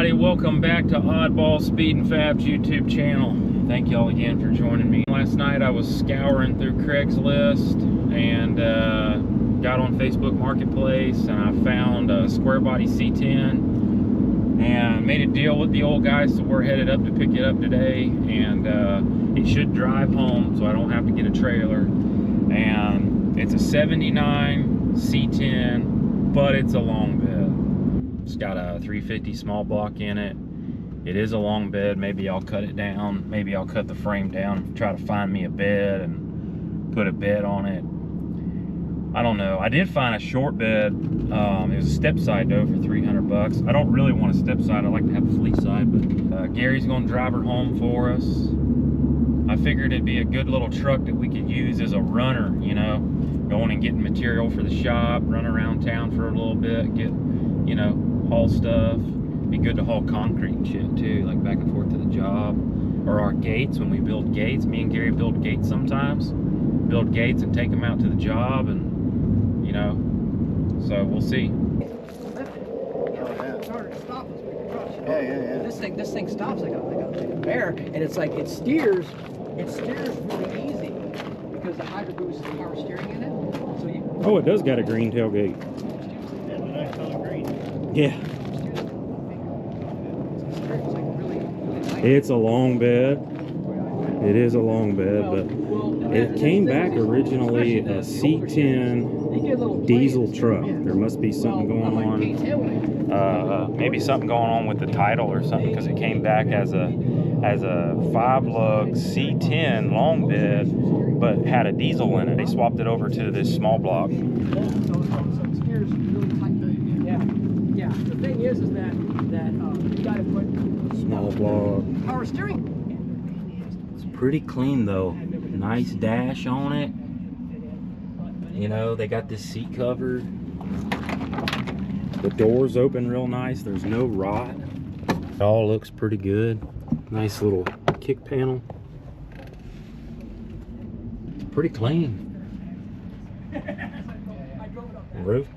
Alrighty, welcome back to Oddball Speed and Fab's YouTube channel. Thank y'all again for joining me. Last night I was scouring through Craigslist and got on Facebook Marketplace, and I found a square body C10 and made a deal with the old guy, so we're headed up to pick it up today, and it should drive home so I don't have to get a trailer. And it's a 79 C10, but it's a long bed. It's got a 350 small block in it. It is a long bed. Maybe I'll cut it down. Maybe I'll cut the frame down, try to find me a bed and put a bed on it. I don't know. I did find a short bed. It was a step side though for 300 bucks. I don't really want a step side. I like to have a fleet side, but Gary's gonna drive her home for us. I figured it'd be a good little truck that we could use as a runner, you know, going and getting material for the shop, run around town for a little bit, get, you know, haul stuff. Be good to haul concrete and shit too, like back and forth to the job. Or our gates, when we build gates. Me and Gary build gates sometimes. Build gates and take them out to the job, and you know, so we'll see. Yeah. This thing stops like a bear, and it's like it steers really easy because the Hydro Boost is the power steering in it. So you, oh, it does got a green tailgate. Yeah, a nice color green. Yeah. Nice. It's a long bed. It is a long bed, but it came back originally a C10 diesel truck. There must be something going on. Maybe something going on with the title or something, because it came back as a 5-lug C10 long bed, but had a diesel in it. They swapped it over to this small block. Yeah. The thing is that you got to put Small block. power steering. It's pretty clean though. Nice dash on it. You know, they got this seat covered. The doors open real nice. There's no rot. It all looks pretty good. Nice little kick panel. Pretty clean. Roof.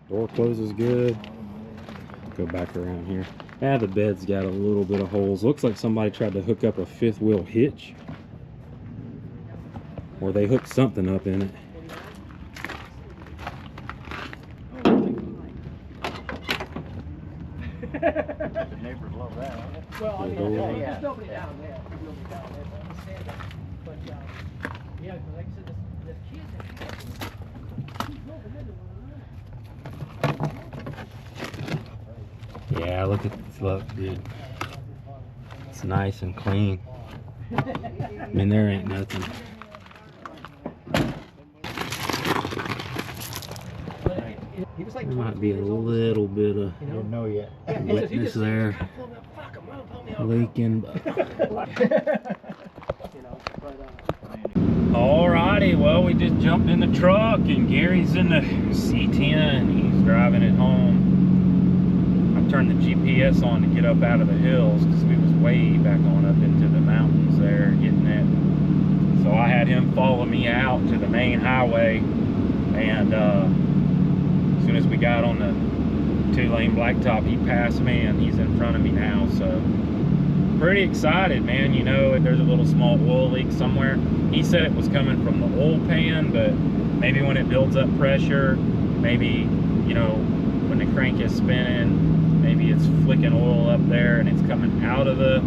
Door closes good. Go back around here. Yeah, the bed's got a little bit of holes. Looks like somebody tried to hook up a 5th wheel hitch. Or they hooked something up in it. The neighbors love that, don't they? Well, I mean, Yeah. there's nobody down there. There's nobody down there, but I understand that. But yeah, like I said, the kids Yeah, look at this, look, dude. It's nice and clean. I mean, there ain't nothing. There might be a little bit of I don't know yet. wetness there, leaking. Alrighty, well, we just jumped in the truck and Gary's in the C10. He's driving it home. I turned the GPS on to get up out of the hills because we was way back on up into the mountains there getting it. So I had him follow me out to the main highway, and as soon as we got on the 2-lane blacktop, he passed me and he's in front of me now. So pretty excited, man. You know, there's a little small oil leak somewhere. He said it was coming from the oil pan, but maybe when it builds up pressure, maybe, you know, when the crank is spinning, maybe it's flicking oil up there and it's coming out of the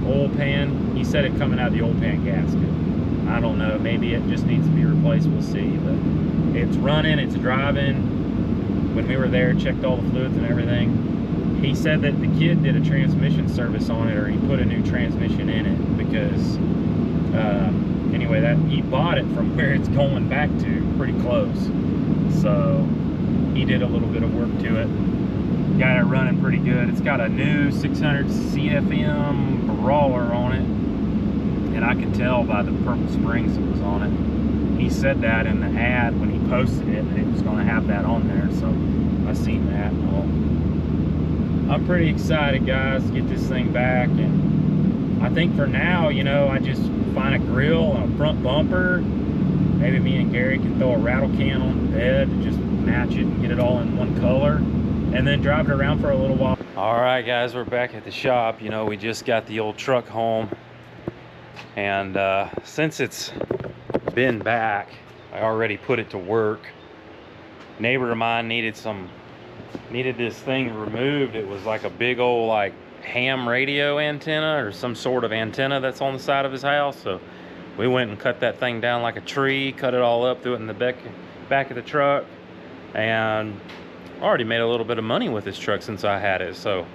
oil pan. He said it coming out of the oil pan gasket. I don't know, maybe it just needs to be replaced, we'll see. But it's running, it's driving. When we were there, checked all the fluids and everything. He said that the kid did a transmission service on it, or he put a new transmission in it, because anyway, that he bought it from where it's going back to, pretty close. So he did a little bit of work to it. Got it running pretty good. It's got a new 600 CFM brawler on it, and I could tell by the purple springs that was on it. He said that in the ad when he posted it, that it was going to have that on there, so I seen that and all. I'm pretty excited, guys, to get this thing back, and I think for now, you know, I just find a grill and a front bumper, maybe me and Gary can throw a rattle can on the bed to just match it and get it all in one color, and then drive it around for a little while. All right, guys, we're back at the shop. You know, we just got the old truck home, and since it's been back, I already put it to work. Neighbor of mine needed this thing removed. It was like a big old like ham radio antenna or some sort of antenna that's on the side of his house. So we went and cut that thing down like a tree, cut it all up, threw it in the back of the truck, and already made a little bit of money with this truck since I had it. So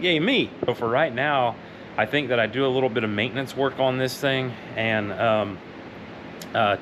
yay me. So for right now, I think that I do a little bit of maintenance work on this thing and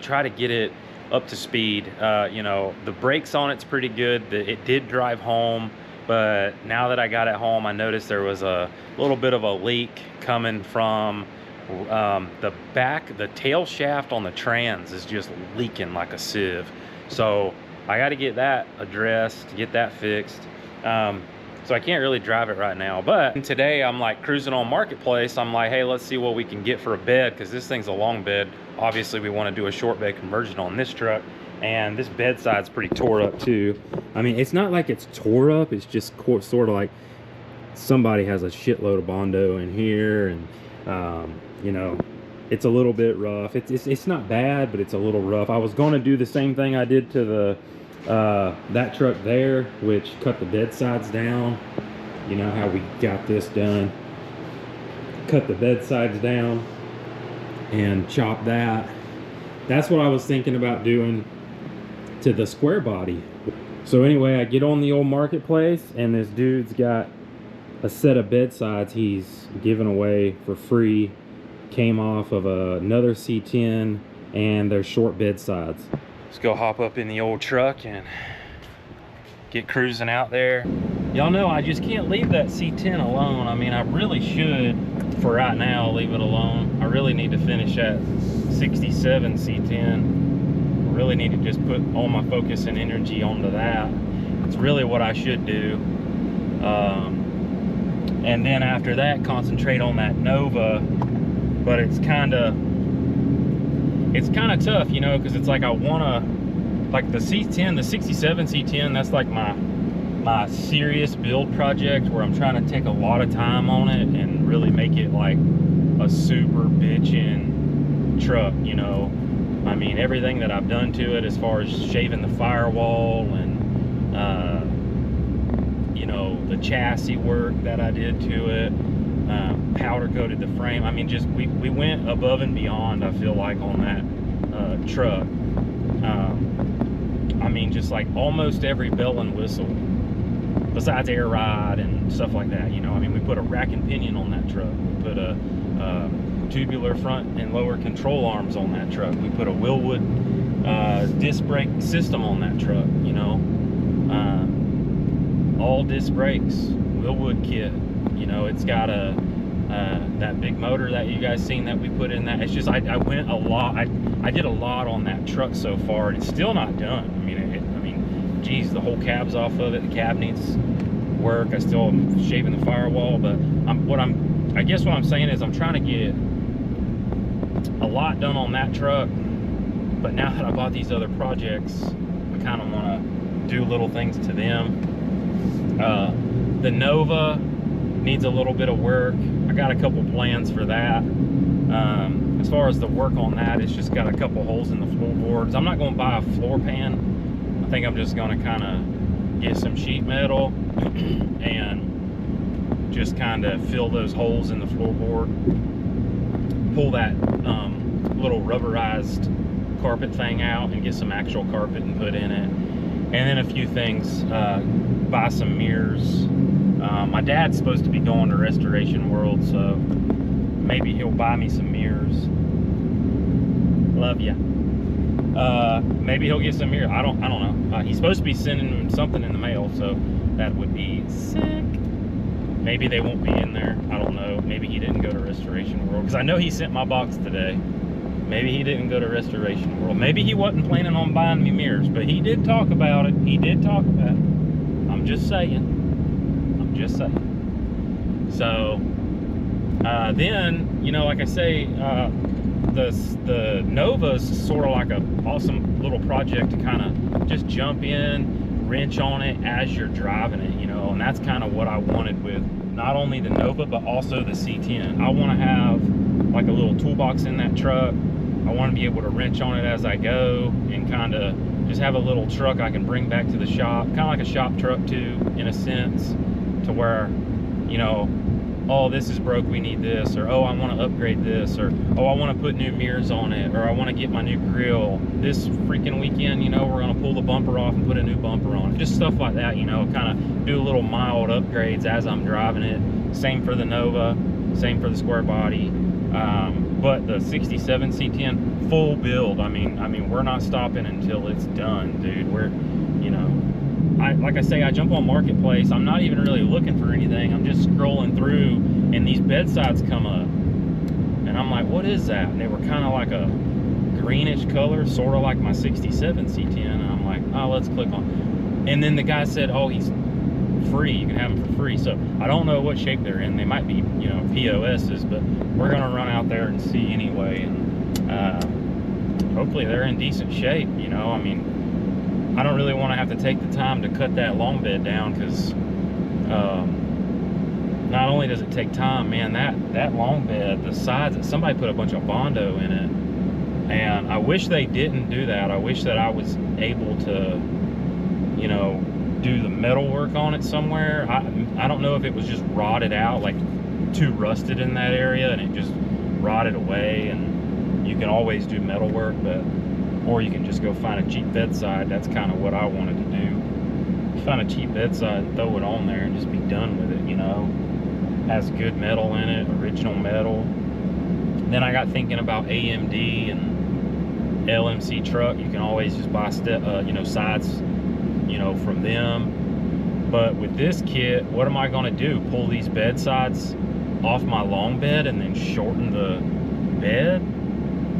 try to get it up to speed. You know, the brakes on it's pretty good. It did drive home, but now that I got it home, I noticed there was a little bit of a leak coming from the tail shaft on the trans is just leaking like a sieve. So I got to get that addressed, get that fixed. So I can't really drive it right now, but today I'm like cruising on Marketplace. I'm like, hey, let's see what we can get for a bed, because this thing's a long bed. Obviously we want to do a short bed conversion on this truck, and this bedside's pretty tore up too. I mean, it's not like it's tore up, it's just sort of like somebody has a shitload of Bondo in here, and you know, it's a little bit rough. It's not bad, but it's a little rough. I was going to do the same thing I did to the that truck there, which cut the bed sides down. You know how we got this done, cut the bed sides down and chop that. That's what I was thinking about doing to the square body. So anyway, I get on the old Marketplace, and this dude's got a set of bed sides he's giving away for free. Came off of another C10, and they're short bed sides. Let's go hop up in the old truck and get cruising out there. Y'all know I just can't leave that C10 alone. I mean, I really should, for right now, leave it alone. I really need to finish that 67 C10. I really need to just put all my focus and energy onto that. It's really what I should do. And then after that, concentrate on that Nova. But it's kind of tough, you know, because it's like I want to, like the C10, the 67 C10, that's like my serious build project where I'm trying to take a lot of time on it and really make it like a super bitchin' truck, you know. I mean, everything that I've done to it as far as shaving the firewall and you know, the chassis work that I did to it, powder coated the frame. I mean, just we went above and beyond, I feel like, on that truck. I mean, just like almost every bell and whistle besides air ride and stuff like that, you know. I mean, we put a rack and pinion on that truck, we put a tubular front and lower control arms on that truck, we put a Willwood disc brake system on that truck, you know. All disc brakes, Willwood kit. You know, it's got a that big motor that you guys seen that we put in that. It's just I went a lot. I did a lot on that truck so far, and it's still not done. I mean, geez, the whole cab's off of it. The cab needs work. I still am shaving the firewall, but I guess what I'm saying is I'm trying to get a lot done on that truck. But now that I bought these other projects, I kind of want to do little things to them. The Nova needs a little bit of work. I got a couple plans for that. As far as the work on that, it's just got a couple holes in the floorboards. I'm not going to buy a floor pan. I think I'm just going to kind of get some sheet metal and just kind of fill those holes in the floorboard. Pull that little rubberized carpet thing out and get some actual carpet and put in it. And then a few things, buy some mirrors. My dad's supposed to be going to Restoration World, so maybe he'll buy me some mirrors. Love ya. Maybe he'll get some mirrors. I don't know. He's supposed to be sending something in the mail, so that would be sick. Maybe they won't be in there. I don't know. Maybe he didn't go to Restoration World, because I know he sent my box today. Maybe he didn't go to Restoration World. Maybe he wasn't planning on buying me mirrors, but he did talk about it. He did talk about it. I'm just saying. I'm just saying. So, then, you know, like I say, the Nova's sort of like a awesome little project to kind of just jump in, wrench on it as you're driving it, you know. And that's kind of what I wanted with not only the Nova but also the C10. I want to have like a little toolbox in that truck. I want to be able to wrench on it as I go and kind of just have a little truck I can bring back to the shop, kind of like a shop truck too, in a sense, to where, you know, oh, this is broke, we need this, or oh, I want to upgrade this, or oh, I want to put new mirrors on it, or I want to get my new grill this freaking weekend, you know, we're going to pull the bumper off and put a new bumper on it. Just stuff like that, you know, kind of do a little mild upgrades as I'm driving it. Same for the Nova, same for the square body. But the 67 C10 full build, I mean we're not stopping until it's done, dude. We're, you know, like I say, I jump on Marketplace. I'm not even really looking for anything. I'm just scrolling through, and these bedsides come up, and I'm like, what is that? And they were kind of like a greenish color, sort of like my 67 C10. And I'm like, oh, let's click on. And then the guy said, oh, he's free. You can have them for free. So I don't know what shape they're in. They might be, you know, POSs, but we're gonna run out there and see anyway. And hopefully they're in decent shape. You know, I mean, I don't really want to have to take the time to cut that long bed down, because not only does it take time, man, that long bed, the sides, somebody put a bunch of Bondo in it, and I wish they didn't do that. I wish that I was able to, you know, do the metal work on it somewhere. I don't know if it was just rotted out, like too rusted in that area, and it just rotted away, and you can always do metal work, but or you can just go find a cheap bedside. That's kind of what I wanted to do. Find a cheap bedside and throw it on there and just be done with it, you know. Has good metal in it, original metal. Then I got thinking about AMD and LMC truck. You can always just buy you know, sides, you know, from them. But with this kit, what am I going to do? Pull these bedsides off my long bed and then shorten the bed?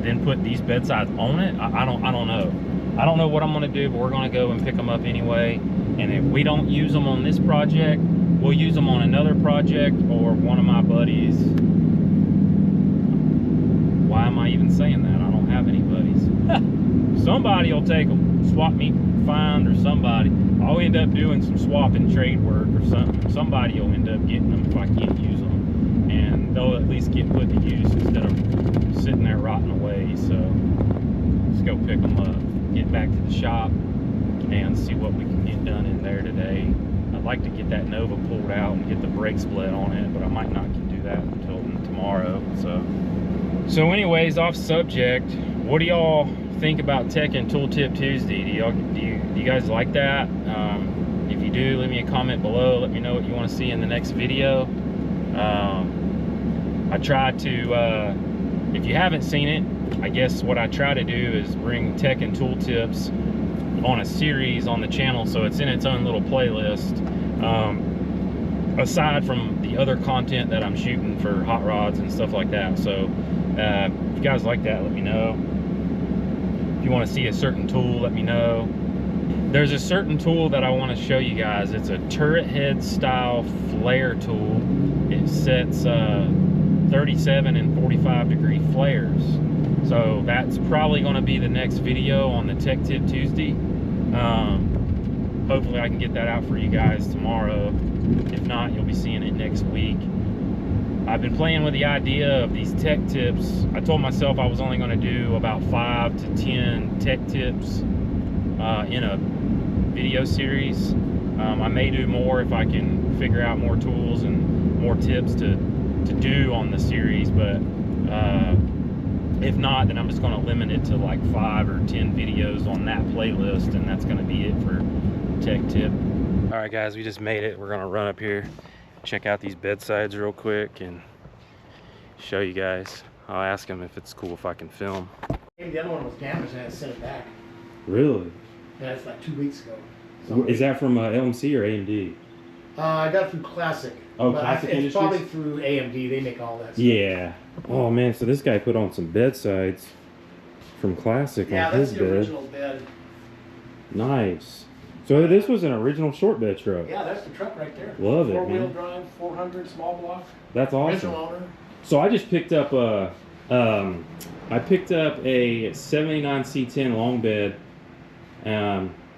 Then put these bedsides on it? I don't know. I don't know what I'm going to do, but we're going to go and pick them up anyway. And if we don't use them on this project, we'll use them on another project, or one of my buddies. Why am I even saying that? I don't have any buddies. Somebody will take them. Swap meet find, or somebody. I'll end up doing some swap and trade work or something. Somebody will end up getting them if I can't use them. And they'll at least get put to use instead of sitting there rotting away. So let's go pick them up, get back to the shop, and see what we can get done in there today. I'd like to get that Nova pulled out and get the brake split on it, but I might not do that until tomorrow. So anyways, off subject, what do y'all think about Tech and Tooltip Tuesday? Do you guys like that? If you do, leave me a comment below. Let me know what you want to see in the next video. I try to, if you haven't seen it, I guess what I try to do is bring tech and tool tips on a series on the channel, so it's in its own little playlist, aside from the other content that I'm shooting for hot rods and stuff like that. So if you guys like that, let me know. If you want to see a certain tool, let me know. There's a certain tool that I want to show you guys. It's a turret head style flare tool. It sets 37 and 45 degree flares. So that's probably going to be the next video on the Tech Tip Tuesday. Hopefully I can get that out for you guys tomorrow. If not, you'll be seeing it next week. I've been playing with the idea of these tech tips. I told myself I was only going to do about 5 to 10 tech tips in a video series. I may do more if I can figure out more tools and more tips to do on the series, but if not, then I'm just going to limit it to like 5 or 10 videos on that playlist, and that's going to be it for Tech Tip. All right, guys, we just made it. We're going to run up here, check out these bedsides real quick, and show you guys. I'll ask him if it's cool if I can film. The other one was damaged, and I sent it back. Really? Yeah, it's like 2 weeks ago. Is that from LMC or AMD? I got it through Classic. Oh, but Classic it's Industries? probably through AMD. They make all that stuff. Yeah. Oh man, so this guy put on some bedsides from Classic Yeah, on his that's the bed. original bed. Nice. So this was an original short bed truck. Yeah, that's the truck right there. Love it, Four-wheel man. drive, 400 small block. That's awesome. Original owner. So I just picked up a I picked up a 79 C10 long bed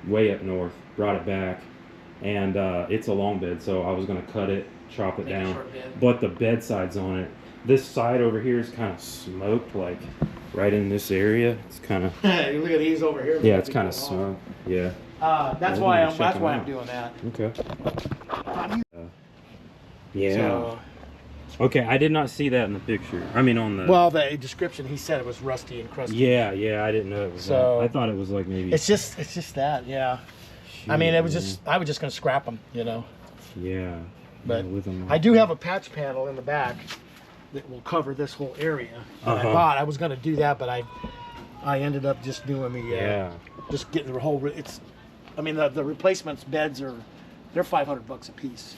way up north, brought it back, and it's a long bed, so I was going to cut it, chop it down, but the bed sides on it, this side over here is kind of smoked, like right in this area. It's kind of You look at these over here. yeah, it's kind of smoked. Yeah. That's why I'm doing that. Okay. Yeah. So, Okay, I did not see that in the picture. I mean, on the. well, the description, he said it was rusty and crusty. Yeah, yeah, I didn't know it was. So, that. I thought it was like maybe. It's just that, yeah. Shoot, I mean, it was man. just, I was just gonna scrap them, you know. Yeah. But yeah, with them I do have a patch panel in the back that will cover this whole area. That I thought I was gonna do that, but I ended up just doing the yeah. just getting the whole. It's, I mean, the replacements beds they're $500 a piece.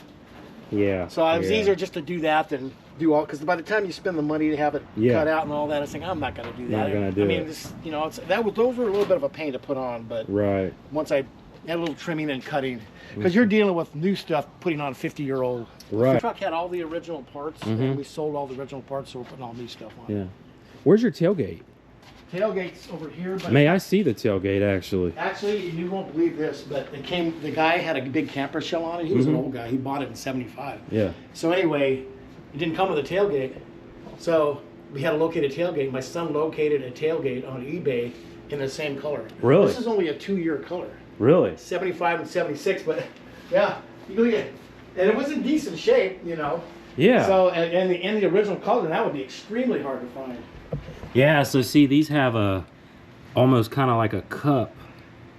Yeah. So it was easier just to do that than do all, because by the time you spend the money to have it cut out and all that, I was thinking I'm not going to do that. Not gonna do I mean, it. this, you know, those were a little bit of a pain to put on, but Right. once I had a little trimming and cutting, because you're dealing with new stuff, putting on 50-year-old. Right. The truck had all the original parts, and we sold all the original parts, so we're putting all new stuff on. Yeah. Where's your tailgate? Tailgate's over here, but May I see the tailgate actually? actually, you won't believe this, but the guy had a big camper shell on it. He was an old guy. He bought it in '75. Yeah. So anyway, it didn't come with a tailgate. So we had to locate a tailgate. My son located a tailgate on eBay in the same color. Really? This is only a 2-year color. Really? 75 and 76, but yeah, you look at, and it was in decent shape, you know. Yeah. So, and the original color, that would be extremely hard to find. Yeah, so see, these have a almost kind of like a cup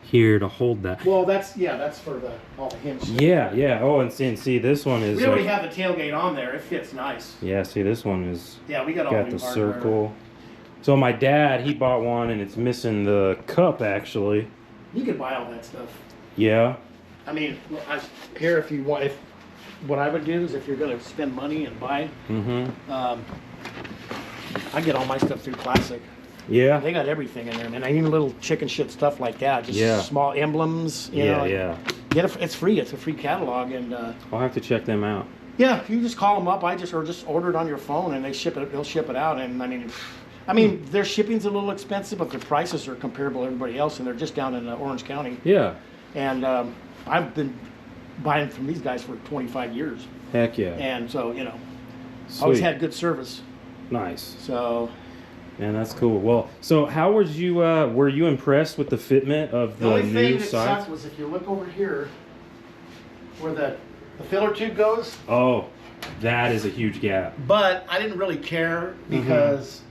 here to hold that. Well, that's for all the hinge. Yeah, yeah. Oh, and see, this one is. We already like, have the tailgate on there. It fits nice. yeah, see, this one is. Yeah, we got all got new the hardware. circle. So my dad, he bought one, and it's missing the cup actually. You can buy all that stuff. Yeah. I mean, here if you want, what I would do is if you're going to spend money and buy, I get all my stuff through Classic. Yeah. They got everything in there, man. I need little chicken shit stuff like that. Just small emblems. You know, yeah. Get it. It's free. It's a free catalog, and I'll have to check them out. yeah, you just call them up. Or just order it on your phone, and they ship it. They'll ship it out. And I mean, their shipping's a little expensive, but their prices are comparable to everybody else, and they're just down in Orange County. Yeah. And I've been buying from these guys for 25 years. Heck yeah. And so, you know, Sweet. always had good service. Nice. So, Man, that's cool. Well, so how was you? Were you impressed with the fitment of the the only thing new that sides? sucked was if you look over here, where the filler tube goes. Oh, that is a huge gap. But I didn't really care because,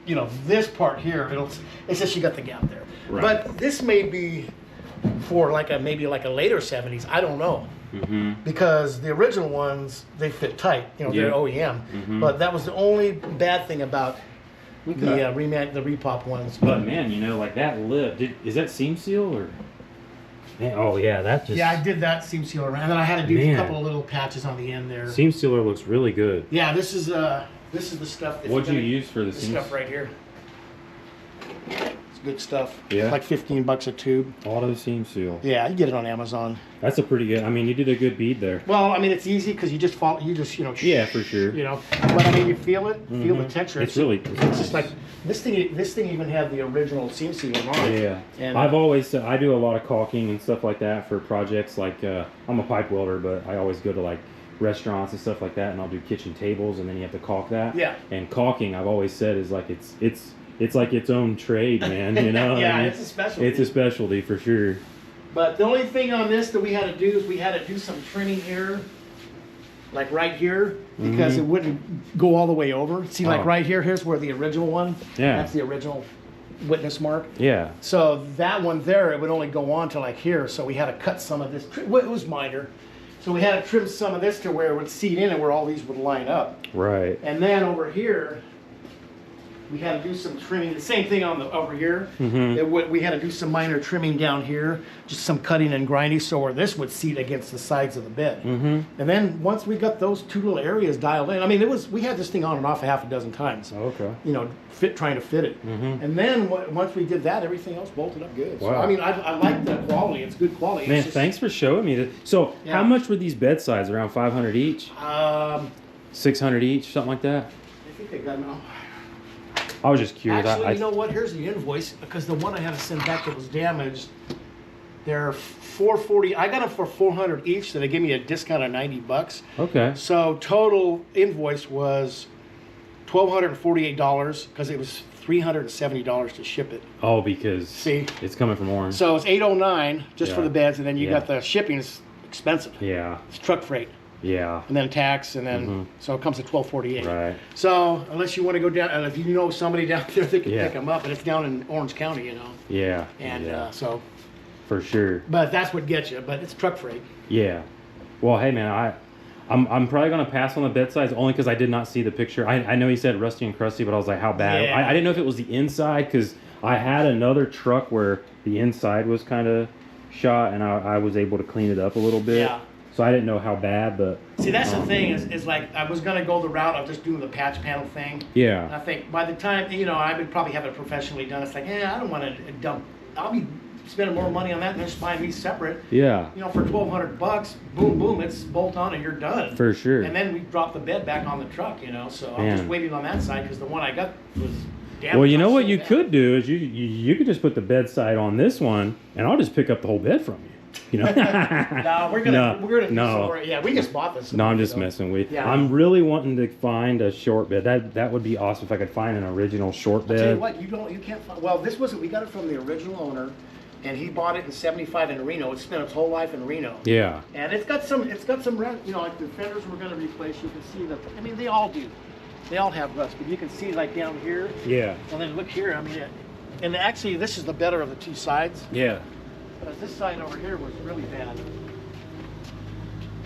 you know, this part here, it's just you got the gap there. Right. But this may be for maybe like a later 70s. I don't know. Because the original ones, they fit tight. You know, they're OEM. But that was the only bad thing about the repop ones. But man, you know, like that lip, is that seam seal or? Man, oh yeah, that just. Yeah, I did that seam sealer around, and then I had to do a couple of little patches on the end there. Seam sealer looks really good. Yeah, this is the stuff. What'd you use for the seam? Stuff right here. It's good stuff. Yeah. It's like $15 a tube. Auto seam seal. Yeah, you get it on Amazon. That's a pretty good. I mean, you did a good bead there. Well, I mean, it's easy because you just follow. You just, you know. Yeah, for sure. You know, but I mean, you feel it. Feel the texture. It's really. It's just like this thing. This thing even had the original seam sealer on it. Yeah. And I've always I do a lot of caulking and stuff like that for projects. Like I'm a pipe welder, but I always go to like restaurants and stuff like that, and I'll do kitchen tables, and then you have to caulk that. Yeah. And caulking, I've always said, is like it's like its own trade, man. You know. Yeah, I mean, it's a specialty. It's a specialty for sure. But the only thing on this that we had to do is we had to do some trimming here, like right here, because it wouldn't go all the way over. See, like right here, here's where the original one. Yeah. That's the original witness mark. Yeah. So that one there, it would only go on to like here. So we had to cut some of this. Well, it was minor. So we had to trim some of this to where it would seat in and where all these would line up. Right. And then over here, we had to do some trimming. The same thing on the over here. We had to do some minor trimming down here, just some cutting and grinding, so where this would seat against the sides of the bed. And then once we got those two little areas dialed in, I mean, we had this thing on and off a half a dozen times. Okay. You know, trying to fit it. And then once we did that, everything else bolted up good. Wow. So, I mean, I like the quality. It's good quality. Man, It's just, thanks for showing me that. So, Yeah. how much were these bed sides? Around 500 each? 600 each, something like that. I think they got them. I was just curious. Actually, you know what? Here's the invoice, because the one I had to send back that was damaged, they're $440. I got them for $400 each, so they gave me a discount of $90. Okay. So total invoice was $1,248 because it was $370 to ship it. Oh, because See? it's coming from Orange. So it's $809 just for Yeah. the beds, and then you Yeah. got the shipping is expensive. Yeah. It's truck freight, Yeah. and then tax, and then so it comes to $1,248. Right. So unless you want to go down, and if you know somebody down there that can Yeah. pick them up, and it's down in Orange County, you know, Yeah. and yeah. so, For sure. but that's what gets you. But it's truck freight. Yeah. Well, hey man, I'm probably gonna pass on the bed size only because I did not see the picture. I know he said rusty and crusty, but I was like, how bad? Yeah. I didn't know if it was the inside because I had another truck where the inside was kind of shot, and I was able to clean it up a little bit. Yeah. So I didn't know how bad, but See, that's the thing is like I was gonna go the route of just doing the patch panel thing. yeah. And I think by the time, you know, I would probably have it professionally done. It's like, I don't want to dump. I'll be spending more money on that than just buying these separate. Yeah. You know, for $1,200, boom, boom, it's bolt on and you're done. For sure. And then we drop the bed back on the truck, you know. So I'm Man. just waiting on that side because the one I got was damn. Well, you know what you could do is you could just put the bedside on this one, and I'll just pick up the whole bed from you. You know. No, we're gonna do no. somewhere. Yeah, we just bought this. No, I'm just messing with you. Yeah. I'm really wanting to find a short bed. That would be awesome if I could find an original short I'll tell you bed. what, you can't find. Well, this wasn't. We got it from the original owner, and he bought it in '75 in Reno. It spent its whole life in Reno. Yeah. And it's got some, you know, like the fenders we're going to replace. You can see that. I mean, they all do. They all have rust, but you can see like down here, Yeah. and then look here. I mean, and actually, this is the better of the two sides. Yeah. But this side over here was really bad.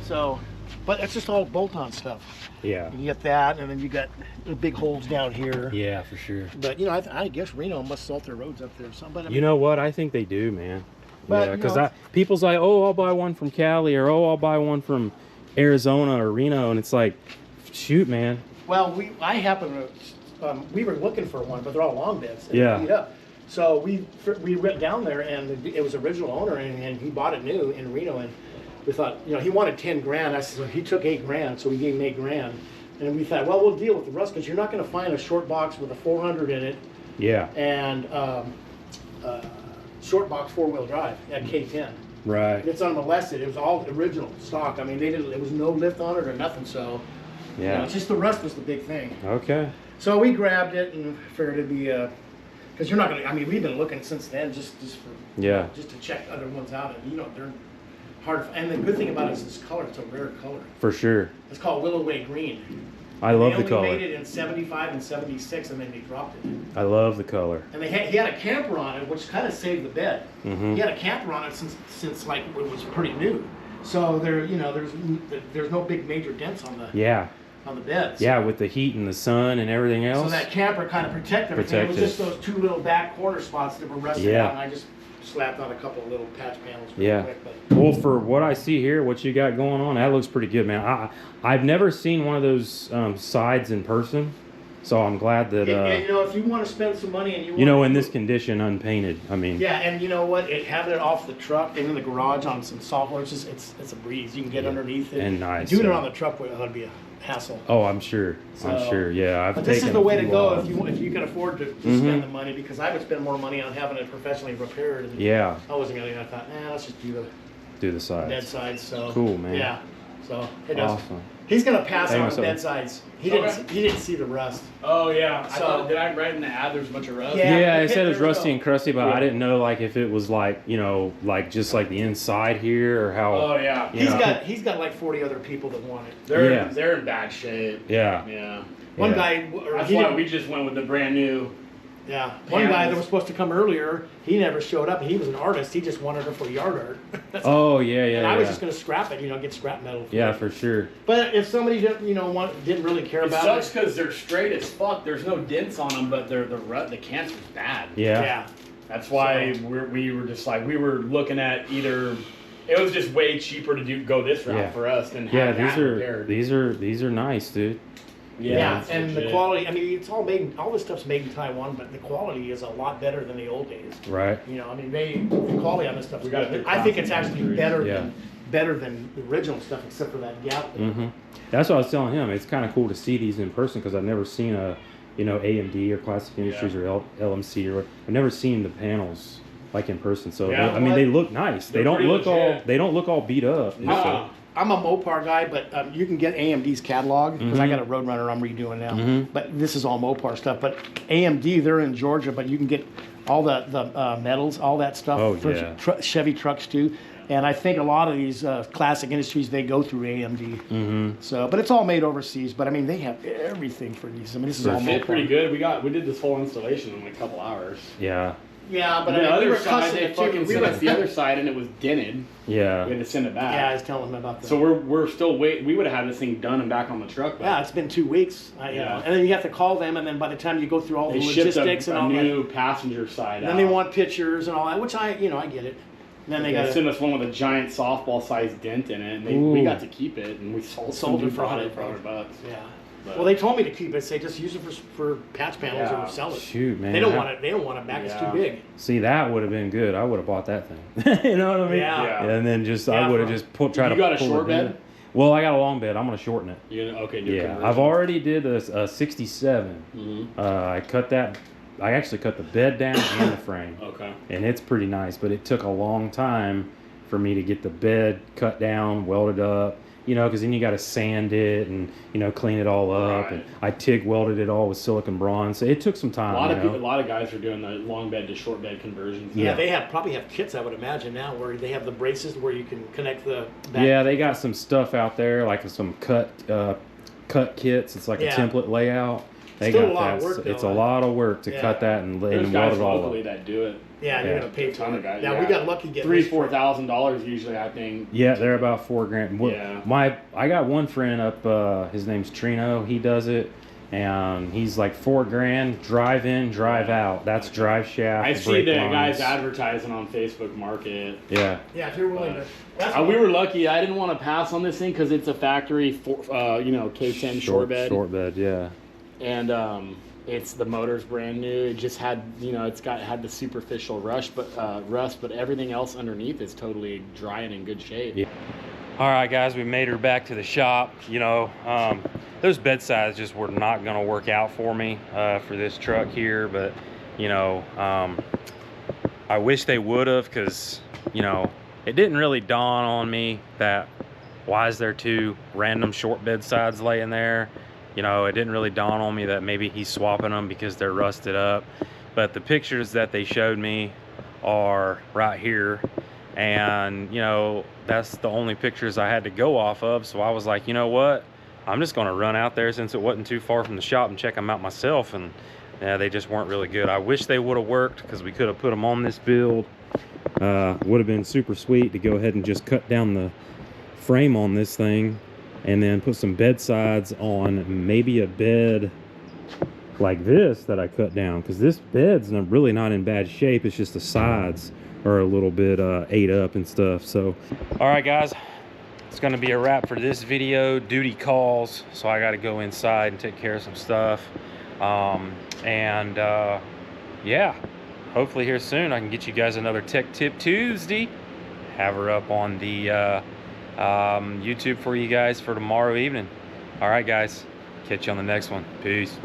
So, but it's just all bolt-on stuff. Yeah. You get that, and then you got the big holes down here. Yeah, for sure. But you know, I guess Reno must salt their roads up there or something. But I mean, You know what? I think they do, man. But, Yeah, you because know, people's like, oh, I'll buy one from Cali, or oh, I'll buy one from Arizona or Reno, and it's like, shoot, man. well, I happen to, we were looking for one, but they're all long beds. And Yeah. beat up. So we went down there, and it was original owner, and he bought it new in Reno, and we thought, you know, he wanted 10 grand. I said, well, he took 8 grand, so we gave him 8 grand. And we thought, well, we'll deal with the rust, because you're not going to find a short box with a 400 in it Yeah. and short box 4-wheel drive at K10. Right. It's unmolested. It was all original stock. I mean, there was no lift on it or nothing. So, you know, Yeah. it's just the rust was the big thing. Okay. So we grabbed it and figured it'd be because you're not gonna. I mean, we've been looking since then just for Yeah. just to check other ones out, and you know they're hard. And the good thing about it is this color. It's a rare color. For sure. It's called Willow Way Green. I love the They color. only made it in '75 and '76, and then they dropped it. I love the color. And he had a camper on it, which kind of saved the bed. Mhm. He had a camper on it since like it was pretty new. So there's no big major dents on the Yeah. beds. Yeah, with the heat and the sun and everything else. So that camper kind of protected everything. It was just those two little back corner spots that were rusted Yeah. out, and I just slapped on a couple of little patch panels real Yeah. quick. But Well, for what I see here, what you got going on, that looks pretty good, man. I've never seen one of those sides in person, so I'm glad that and, you know, if you want to spend some money and you know, in this condition, unpainted. I mean, yeah, and you know what? Having it off the truck and in the garage on some software, it's a breeze. You can get underneath it. And nice, Doing it yeah. on the truck would be a hassle. oh, I'm sure. I'm So- sure. Yeah, I've But taken this is the way a to few go off. if you can afford to Mhm. spend the money, because I would spend more money on having it professionally repaired. And Yeah, I wasn't gonna. I thought, let's just do the do the sides. bed sides. So Cool, man. Yeah. So it does. Awesome. He's gonna pass Hang on on the a bed second. sides. He Okay. didn't see the rust. Oh yeah. I So- thought, did I write in the ad there's a bunch of rust? Yeah. Yeah, the it said it was pictures, rusty though. and crusty, but I Yeah. didn't know like if it was like, you know, like just like the inside here or how. Oh yeah. You know. He's got like 40 other people that want it. They're Yeah. they're in bad shape. Yeah. Yeah. One Yeah. guy, or That's he why didn't- we just went with the brand new. yeah, one guy panels. that was supposed to come earlier, he never showed up. And he was an artist. He just wanted it for yard art. Oh yeah, yeah, and I was yeah. just gonna scrap it, get scrap metal. Yeah, for sure. But if somebody didn't really care It about sucks it, because they're straight as fuck. There's no dents on them, but the cancer's bad. Yeah. yeah. That's why we were just like we were looking at either. It was just way cheaper to go this route Yeah. for us than Yeah, have that repaired. these are nice, dude. Yeah, it's and the legit. quality. I mean, it's all made. All this stuff's made in Taiwan, but the quality is a lot better than the old days. Right. You know, I mean, the quality on this stuff is We got good. the I think it's craftsmanship actually trees. better than the original stuff, except for that gap. Mm-hmm. That's what I was telling him. It's kind of cool to see these in person because I've never seen you know, AMD or Classic Industries or LMC or I've never seen the panels like in person. So Yeah. they, I mean, they look nice. They They're don't pretty look legit. they don't look all beat up. I'm a Mopar guy, but you can get AMD's catalog because I got a Roadrunner I'm redoing now. But this is all Mopar stuff. But AMD, they're in Georgia, but you can get all the metals, all that stuff Oh, for yeah. Chevy trucks too. And I think a lot of these Classic Industries, they go through AMD. So, but it's all made overseas. But I mean, they have everything for these. I mean, this is all Fit Mopar. pretty good. We did this whole installation in like a couple hours. Yeah. Yeah, but The I mean, we other were side, cussing they it too. fucking We sent were, us the other side, and it was dented. Yeah. We had to send it back. yeah, I was telling them about that. So we're still waiting. We would have had this thing done and back on the truck. But yeah, it's been 2 weeks. You Yeah. know, and then you have to call them, and then by the time you go through all they the shipped logistics a and all new that, passenger side then out. they want pictures and all that, which I get it. And then They they got sent us one with a giant softball-sized dent in it, and we got to keep it, and we sold it for $100 $100. $100. Yeah. But- Well, they told me to keep it. Say just use it for patch panels Yeah. or sell it. Shoot, man. They don't want it. They don't want it back. It's Yeah. too big. See, that would have been good. I would have bought that thing. You know what I mean? Yeah. And then just Yeah, I would have for- just tried to. You got a pull short it in. bed? Well, I got a long bed. I'm gonna shorten it. You know, okay, do a Yeah, conversion. I've already did a 67. I cut that. I actually cut the bed down and the frame, Okay. and it's pretty nice. But it took a long time for me to get the bed cut down, welded up. You know, because then you got to sand it and clean it all up. Right. And I TIG welded it all with silicon bronze. So it took some time. A lot of you people, know? a lot of guys are doing the long bed to short bed conversions. Yeah, Yeah. they probably have kits. I would imagine now where they have the braces where you can connect the. Back. Yeah, they got some stuff out there, like some cut kits. It's like Yeah. a template layout. They Still got a lot of that. work, It's though. a lot of work to Yeah. cut that and There's weld guys it all locally up. that do it. Yeah, you're Yeah. gonna pay A ton for of it. guys, Yeah, we yeah. got lucky getting this. $3,000-$4,000 usually, I think. Yeah, they're about $4,000. Well, Yeah. I got one friend up. His name's Trino. He does it, and he's like $4,000. Drive in, drive out. That's drive shaft. I see brake the lines. guys advertising on Facebook Market. Yeah. Yeah, if you're willing to. That's We were lucky. I didn't want to pass on this thing because it's a factory, K10 short bed, Short bed. Yeah. and it's the motor's brand new. It just had, had the superficial rust, but everything else underneath is totally dry and in good shape. Yeah. All right, guys, we made her back to the shop. Those bed sides just were not going to work out for me for this truck here, but I wish they would have, because it didn't really dawn on me that why is there two random short bed sides laying there. It didn't really dawn on me that maybe he's swapping them because they're rusted up. But the pictures that they showed me are right here, and that's the only pictures I had to go off of. So I was like, you know what, I'm just going to run out there since it wasn't too far from the shop and check them out myself. And yeah, they just weren't really good. I wish they would have worked, because we could have put them on this build. Would have been super sweet to go ahead and just cut down the frame on this thing and then put some bed sides on, maybe a bed like this that I cut down, because this bed's really not in bad shape. It's just the sides are a little bit ate up and stuff. So all right, guys, it's going to be a wrap for this video. Duty calls, so I got to go inside and take care of some stuff. Yeah, hopefully here soon I can get you guys another Tech Tip Tuesday. Have her up on the YouTube for you guys for tomorrow evening. All right, guys, catch you on the next one. Peace.